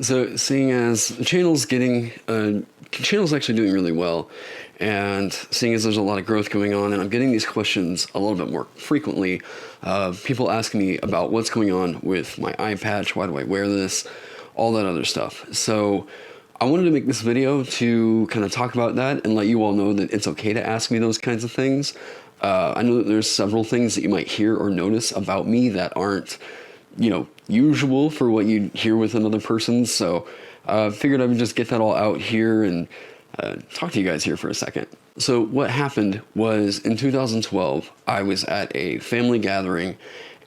So seeing as the channel's actually doing really well, and seeing as there's a lot of growth going on, and I'm getting these questions a little bit more frequently, people asking me about what's going on with my eye patch, why do I wear this, all that other stuff. So I wanted to make this video to kind of talk about that and let you all know that it's okay to ask me those kinds of things. I know that there's several things that you might hear or notice about me that aren't, usual for what you hear with another person. So figured I would just get that all out here and talk to you guys here for a second. So what happened was in 2012, I was at a family gathering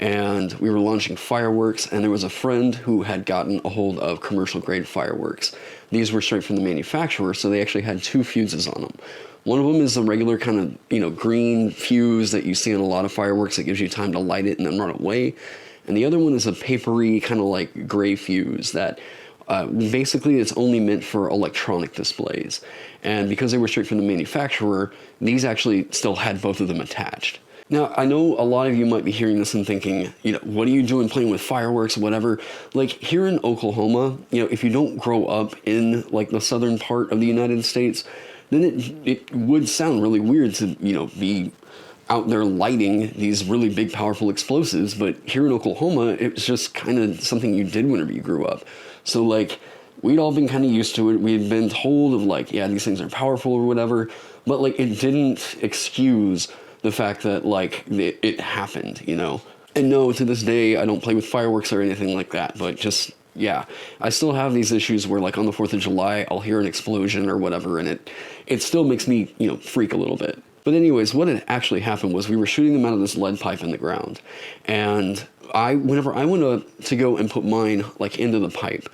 and we were launching fireworks, and there was a friend who had gotten a hold of commercial grade fireworks. These were straight from the manufacturer, so they actually had two fuses on them. One of them is the regular kind of, green fuse that you see on a lot of fireworks that gives you time to light it and then run away. And the other one is a papery kind of like gray fuse that basically it's only meant for electronic displays. And because they were straight from the manufacturer, these actually still had both of them attached. Now, I know a lot of you might be hearing this and thinking, what are you doing playing with fireworks, whatever? Like here in Oklahoma, if you don't grow up in like the southern part of the United States, then it would sound really weird to, be out there lighting these really big, powerful explosives. But here in Oklahoma, it was just kind of something you did whenever you grew up. So like, we'd all been kind of used to it. We'd been told of like, yeah, these things are powerful or whatever, but like it didn't excuse the fact that like it happened, And no, to this day, I don't play with fireworks or anything like that, but just, yeah, I still have these issues where like on the 4th of July, I'll hear an explosion or whatever, and it still makes me, freak a little bit. But anyways, what had actually happened was we were shooting them out of this lead pipe in the ground, and whenever I went to go and put mine like into the pipe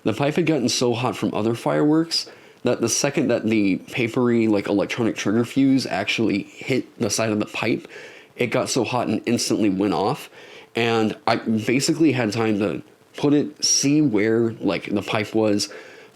had gotten so hot from other fireworks that the second that the papery like electronic trigger fuse actually hit the side of the pipe, it got so hot and instantly went off. And I basically had time to see where like the pipe was,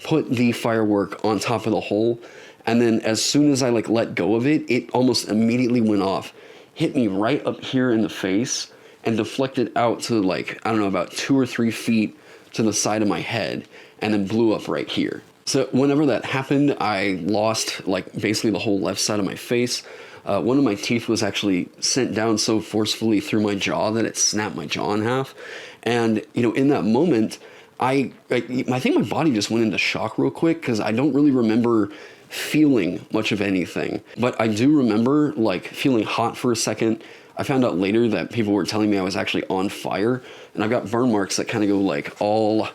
put the firework on top of the hole. And then as soon as I like let go of it, it almost immediately went off, hit me right up here in the face and deflected out to like, I don't know, about 2 or 3 feet to the side of my head and then blew up right here. So whenever that happened, I lost like basically the whole left side of my face. One of my teeth was actually sent down so forcefully through my jaw that it snapped my jaw in half. And, in that moment, I think my body just went into shock real quick because I don't really remember feeling much of anything. But I do remember like feeling hot for a second. I found out later that people were telling me I was actually on fire, and I've got burn marks that kind of go like all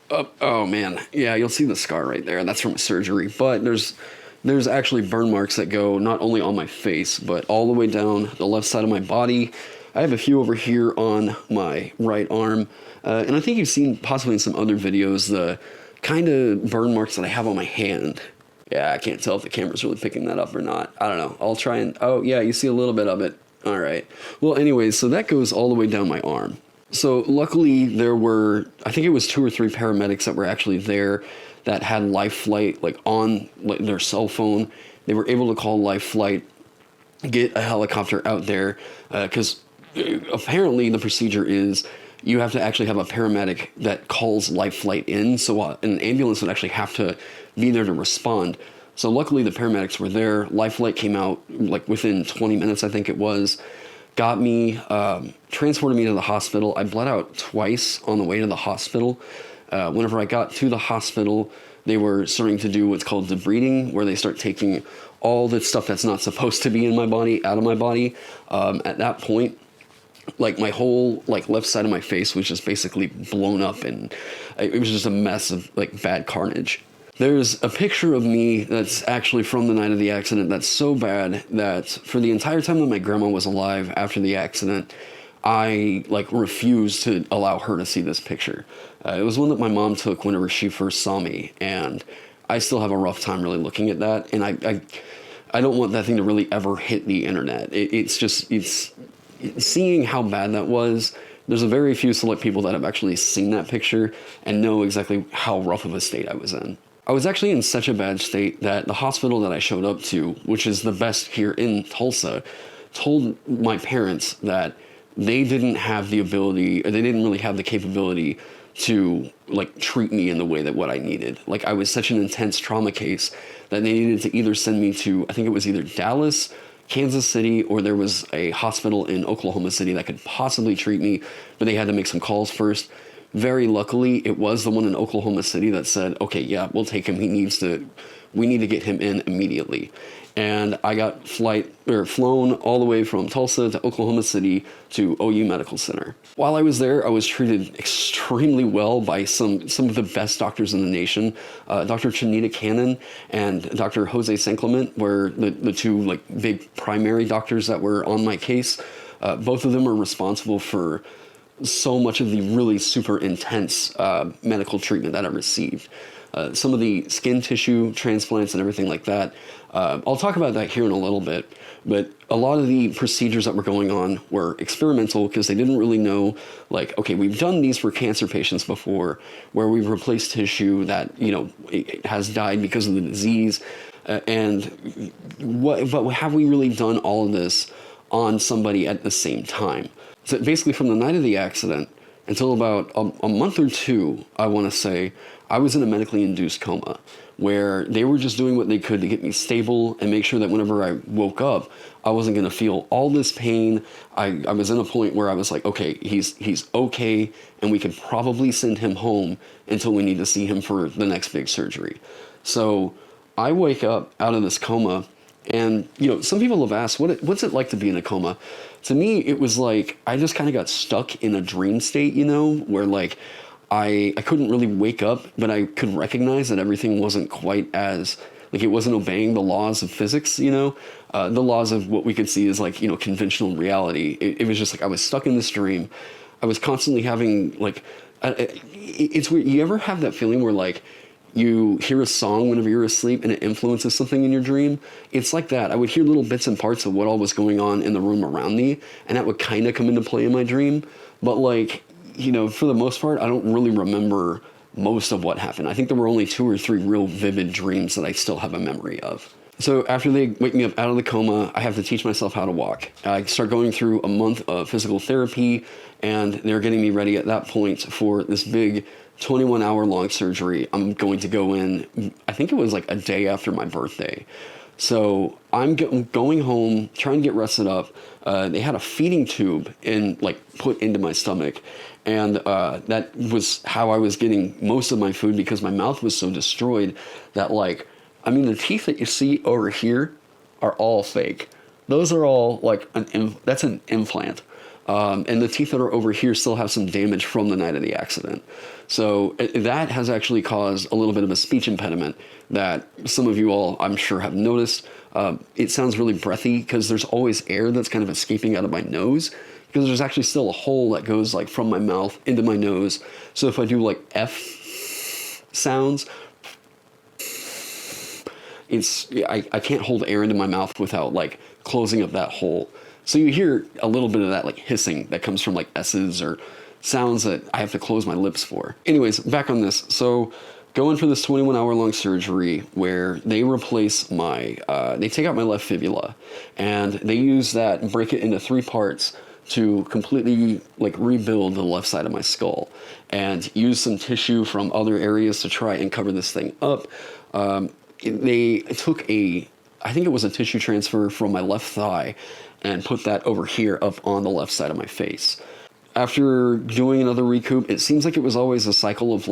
up. Oh man, yeah, you'll see the scar right there. That's from a surgery. But there's actually burn marks that go not only on my face, but all the way down the left side of my body. I have a few over here on my right arm, and I think you've seen possibly in some other videos the kind of burn marks that I have on my hand. Yeah, I can't tell if the camera's really picking that up or not. I don't know. I'll try and, oh yeah, you see a little bit of it. All right. Well, anyways, so that goes all the way down my arm. So luckily there were, I think it was 2 or 3 paramedics that were actually there that had life flight like on like, their cell phone. They were able to call life flight, get a helicopter out there, because apparently the procedure is you have to actually have a paramedic that calls life flight in. So an ambulance would actually have to be there to respond. So luckily the paramedics were there. Life flight came out like within 20 minutes, I think it was. Got me, transported me to the hospital. I bled out twice on the way to the hospital. Whenever I got to the hospital, they were starting to do what's called debriding, where they start taking all the stuff that's not supposed to be in my body out of my body. At that point, like my whole like left side of my face was just basically blown up, and it was just a mess of like bad carnage. There's a picture of me that's actually from the night of the accident that's so bad that for the entire time that my grandma was alive after the accident, I like refused to allow her to see this picture. It was one that my mom took whenever she first saw me, and I still have a rough time really looking at that, and I don't want that thing to really ever hit the internet. It's seeing how bad that was. There's a very few select people that have actually seen that picture and know exactly how rough of a state I was in. I was actually in such a bad state that the hospital that I showed up to, which is the best here in Tulsa, told my parents that they didn't have the ability, or they didn't really have the capability to like treat me in the way that what I needed. Like I was such an intense trauma case that they needed to either send me to, I think it was either Dallas, Kansas City, or there was a hospital in Oklahoma City that could possibly treat me, but they had to make some calls first. Very luckily, it was the one in Oklahoma City that said, okay, yeah, we'll take him. We need to get him in immediately. And I got flown all the way from Tulsa to Oklahoma City to OU Medical Center. While I was there, I was treated extremely well by some of the best doctors in the nation. Dr. Chanita Cannon and Dr. Jose San Clement were the two like big primary doctors that were on my case. Both of them were responsible for so much of the really super intense medical treatment that I received. Some of the skin tissue transplants and everything like that. I'll talk about that here in a little bit, but a lot of the procedures that were going on were experimental because they didn't really know, like, okay, we've done these for cancer patients before where we've replaced tissue that, it has died because of the disease. But have we really done all of this on somebody at the same time? So basically from the night of the accident until about a month or two, I want to say, I was in a medically induced coma where they were just doing what they could to get me stable and make sure that whenever I woke up, I wasn't going to feel all this pain. I was in a point where I was like, okay, he's okay, and we could probably send him home until we need to see him for the next big surgery. So I wake up out of this coma, and some people have asked, what's it like to be in a coma? To me, it was like I just kind of got stuck in a dream state, where like I couldn't really wake up, but I could recognize that everything wasn't quite as, like it wasn't obeying the laws of physics, the laws of what we could see as like, conventional reality. It was just like I was stuck in this dream. I was constantly having like, it's weird. You ever have that feeling where like you hear a song whenever you're asleep and it influences something in your dream? It's like that. I would hear little bits and parts of what all was going on in the room around me, and that would kind of come into play in my dream. But like, for the most part, I don't really remember most of what happened. I think there were only 2 or 3 real vivid dreams that I still have a memory of. So after they wake me up out of the coma, I have to teach myself how to walk. I start going through a month of physical therapy, and they're getting me ready at that point for this big 21-hour long surgery. I'm going to go in, I think it was like a day after my birthday. So I'm going home, trying to get rested up. They had a feeding tube put into my stomach. And that was how I was getting most of my food because my mouth was so destroyed that the teeth that you see over here are all fake. Those are all that's an implant. And the teeth that are over here still have some damage from the night of the accident. So that has actually caused a little bit of a speech impediment that some of you all, I'm sure, have noticed. It sounds really breathy because there's always air that's kind of escaping out of my nose because there's actually still a hole that goes from my mouth into my nose. So if I do F sounds, I can't hold air into my mouth without closing up that hole. So you hear a little bit of that hissing that comes from S's or sounds that I have to close my lips for. Anyways, back on this. So going for this 21-hour long surgery where they replace they take out my left fibula and they use that and break it into 3 parts to completely rebuild the left side of my skull and use some tissue from other areas to try and cover this thing up. They took I think it was a tissue transfer from my left thigh and put that over here up on the left side of my face. After doing another recoup, it seems like it was always a cycle of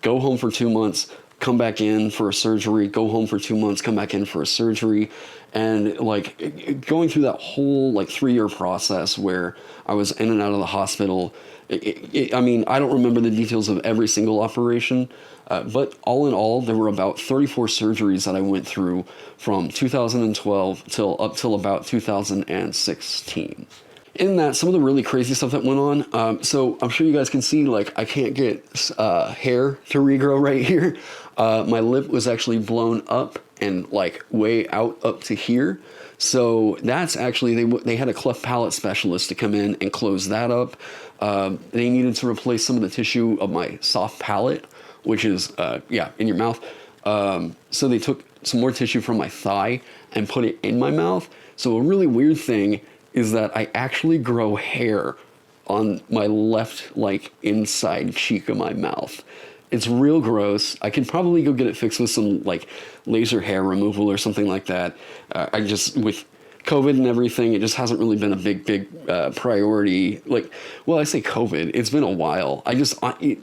go home for 2 months, come back in for a surgery, go home for 2 months, come back in for a surgery. And going through that whole 3-year process where I was in and out of the hospital. I don't remember the details of every single operation, but all in all, there were about 34 surgeries that I went through from 2012 up till about 2016. In that, some of the really crazy stuff that went on, so I'm sure you guys can see, I can't get hair to regrow right here. My lip was actually blown up and way out up to here. So that's actually, they had a cleft palate specialist to come in and close that up. They needed to replace some of the tissue of my soft palate, which is, in your mouth. So they took some more tissue from my thigh and put it in my mouth. So a really weird thing is that I actually grow hair on my left, like, inside cheek of my mouth. It's real gross. I could probably go get it fixed with some, like, laser hair removal or something like that. With COVID and everything, it just hasn't really been a big priority. Like, well, I say COVID, it's been a while. I don't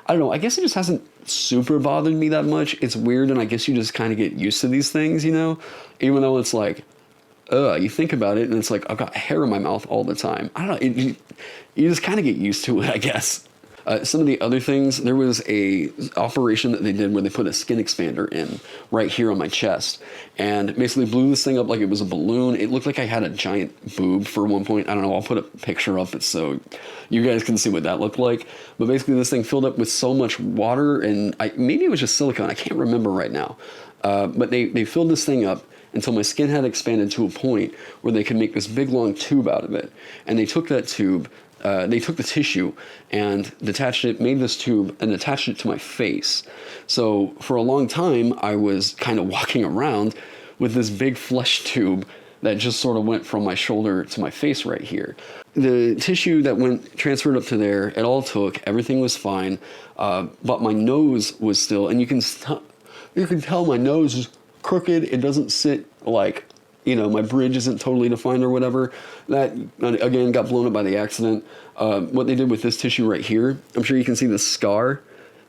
know, I guess it just hasn't super bothered me that much. It's weird, and I guess you just kind of get used to these things, you know? Even though it's like, you think about it, and it's like, I've got hair in my mouth all the time. I don't know, you just kind of get used to it, I guess. Some of the other things, there was a operation that they did where they put a skin expander in right here on my chest and basically blew this thing up like it was a balloon. It looked like I had a giant boob for one point. I don't know, I'll put a picture up so you guys can see what that looked like. But basically this thing filled up with so much water, and maybe it was just silicone, I can't remember right now. But they filled this thing up until my skin had expanded to a point where they could make this big long tube out of it. And they took that tube, they took the tissue and detached it, made this tube and attached it to my face. So for a long time, I was kind of walking around with this big flesh tube that just sort of went from my shoulder to my face right here. The tissue that transferred up to there, it all took, everything was fine, but my nose was still, and you can tell my nose is crooked. It doesn't sit like, my bridge isn't totally defined or whatever. That, again, got blown up by the accident. What they did with this tissue right here, I'm sure you can see the scar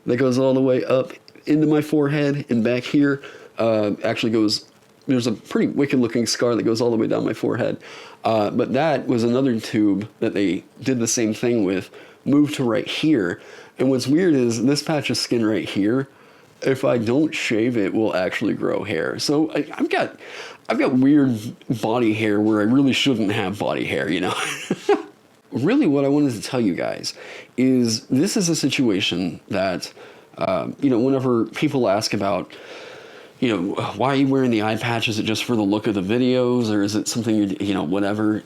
that goes all the way up into my forehead and back here. There's a pretty wicked looking scar that goes all the way down my forehead. But that was another tube that they did the same thing with, moved to right here. And what's weird is this patch of skin right here, if I don't shave it, will actually grow hair. So I've got weird body hair where I really shouldn't have body hair, Really what I wanted to tell you guys is this is a situation that, whenever people ask about, why are you wearing the eye patch? Is it just for the look of the videos, or is it something whatever?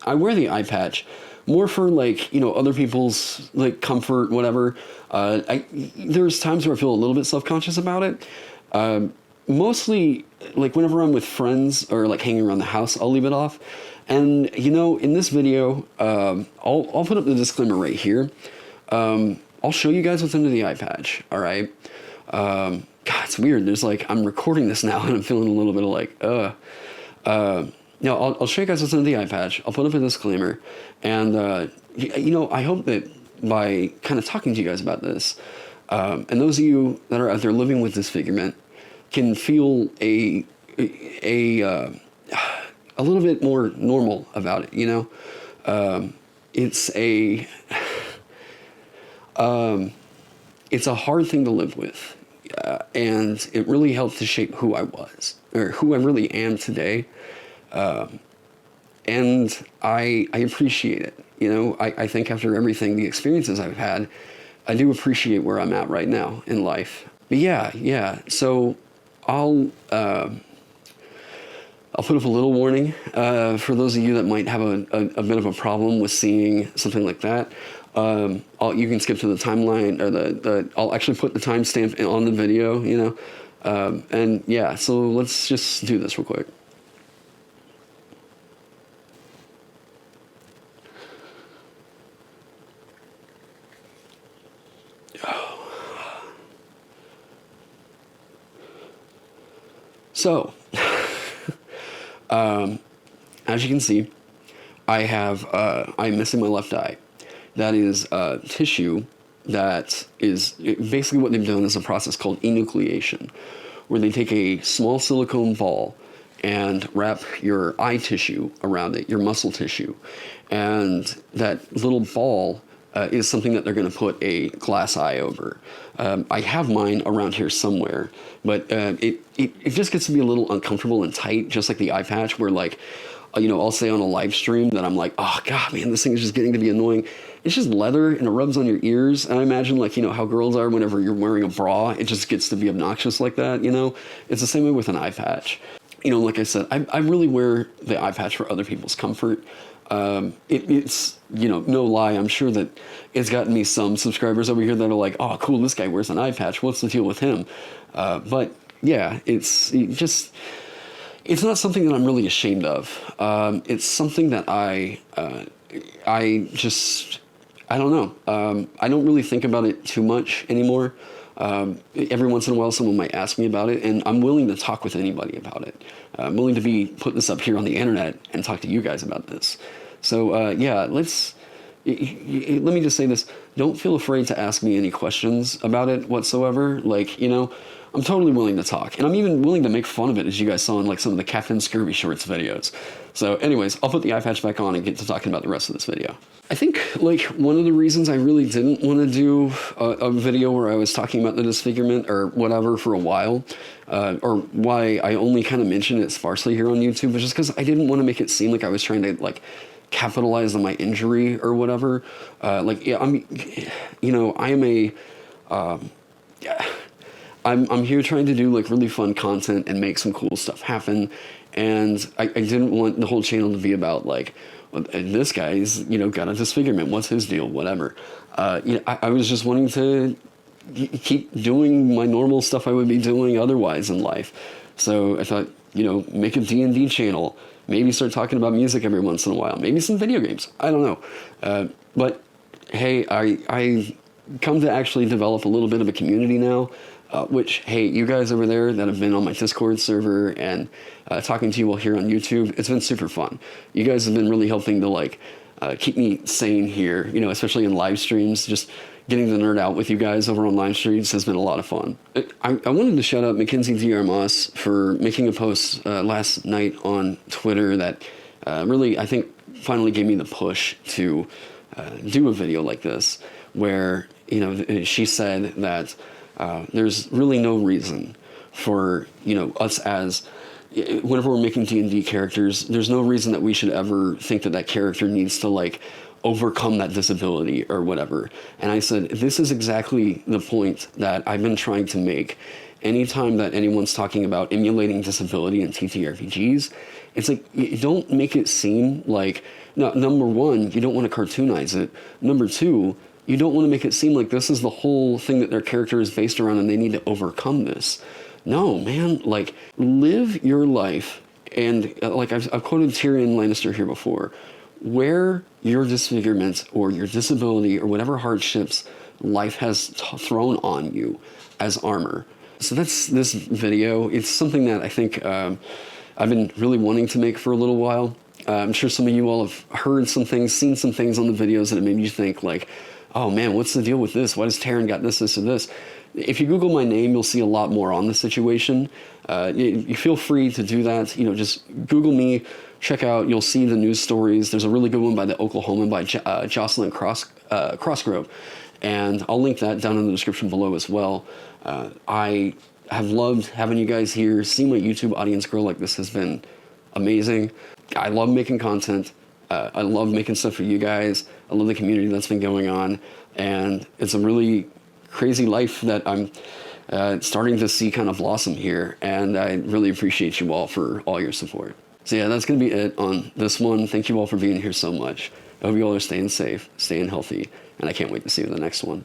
I wear the eye patch more for other people's comfort, whatever. There's times where I feel a little bit self-conscious about it. Mostly whenever I'm with friends or hanging around the house, I'll leave it off. And in this video, I'll put up the disclaimer right here. I'll show you guys what's under the eye patch. All right. God, it's weird. There's I'm recording this now and I'm feeling a little bit of I'll show you guys what's under the eye patch. I'll put up a disclaimer. And, I hope that by kind of talking to you guys about this, and those of you that are out there living with disfigurement can feel a little bit more normal about it, It's a hard thing to live with. And it really helped to shape who I was, or who I really am today. And I appreciate it. I think after everything, the experiences I've had, I do appreciate where I'm at right now in life. But yeah. So I'll put up a little warning for those of you that might have a bit of a problem with seeing something like that. You can skip to the timeline, or I'll actually put the timestamp on the video, and yeah, so let's just do this real quick. So, as you can see, I'm missing my left eye. That is tissue that is basically what they've done is a process called enucleation, where they take a small silicone ball and wrap your eye tissue around it, your muscle tissue. And that little ball is something that they're going to put a glass eye over. I have mine around here somewhere, but it just gets to be a little uncomfortable and tight, just like the eye patch, where I'll say on a live stream that I'm like, oh God, man, this thing is just getting to be annoying. It's just leather and it rubs on your ears. And I imagine how girls are whenever you're wearing a bra, it just gets to be obnoxious like that, It's the same way with an eye patch. Like I said, I really wear the eye patch for other people's comfort. It's, no lie, I'm sure that it's gotten me some subscribers over here that are like, oh, cool, this guy wears an eye patch. What's the deal with him? But yeah, it's just, It's not something that I'm really ashamed of. It's something that I just, I don't know. I don't really think about it too much anymore. Every once in a while, someone might ask me about it, and I'm willing to talk with anybody about it. I'm willing to put this up here on the internet and talk to you guys about this. So yeah, let me just say this. Don't feel afraid to ask me any questions about it whatsoever. Like, I'm totally willing to talk. And I'm even willing to make fun of it, as you guys saw in like some of the Captain Scurvy Shorts videos. So anyways, I'll put the eye patch back on and get to talking about the rest of this video. I think like one of the reasons I really didn't want to do a video where I was talking about the disfigurement or whatever for a while, or why I only kind of mentioned it sparsely here on YouTube, was just because I didn't want to make it seem like I was trying to like capitalize on my injury or whatever. Yeah, I'm here trying to do like really fun content and make some cool stuff happen, and I didn't want the whole channel to be about like, well, this guy's got a disfigurement, what's his deal, whatever. I was just wanting to keep doing my normal stuff I would be doing otherwise in life. So I thought, make a D&D channel, maybe start talking about music every once in a while, maybe some video games, I don't know. But hey, I come to actually develop a little bit of a community now. Which, hey, you guys over there that have been on my Discord server and talking to you all here on YouTube, it's been super fun. You guys have been really helping to like keep me sane here, especially in live streams. Just getting to nerd out with you guys over on live streams has been a lot of fun. I wanted to shout out Mackenzie D.R. Moss for making a post last night on Twitter that really, I think, finally gave me the push to do a video like this, where, she said that there's really no reason for, us as, whenever we're making D&D characters, there's no reason that we should ever think that character needs to, like, overcome that disability or whatever. And I said, this is exactly the point that I've been trying to make. Anytime that anyone's talking about emulating disability in TTRPGs, it's like, you don't make it seem like, no, number one, you don't want to cartoonize it. Number two, you don't want to make it seem like this is the whole thing that their character is based around and they need to overcome this. No, man, like, live your life. And like I've quoted Tyrion Lannister here before, wear your disfigurement or your disability or whatever hardships life has thrown on you as armor. So that's this video. It's something that I think I've been really wanting to make for a little while. I'm sure some of you all have heard some things, seen some things on the videos that have made you think like, oh man, what's the deal with this? Why does Taron got this, or this? If you Google my name, you'll see a lot more on the situation. You feel free to do that. Just Google me, check out, you'll see the news stories. There's a really good one by the Oklahoman by Jocelyn Crossgrove. And I'll link that down in the description below as well. I have loved having you guys here. Seeing my YouTube audience grow like this has been amazing. I love making content. I love making stuff for you guys. I love the community that's been going on. And it's a really crazy life that I'm starting to see kind of blossom here. And I really appreciate you all for all your support. So yeah, that's going to be it on this one. Thank you all for being here so much. I hope you all are staying safe, staying healthy, and I can't wait to see you in the next one.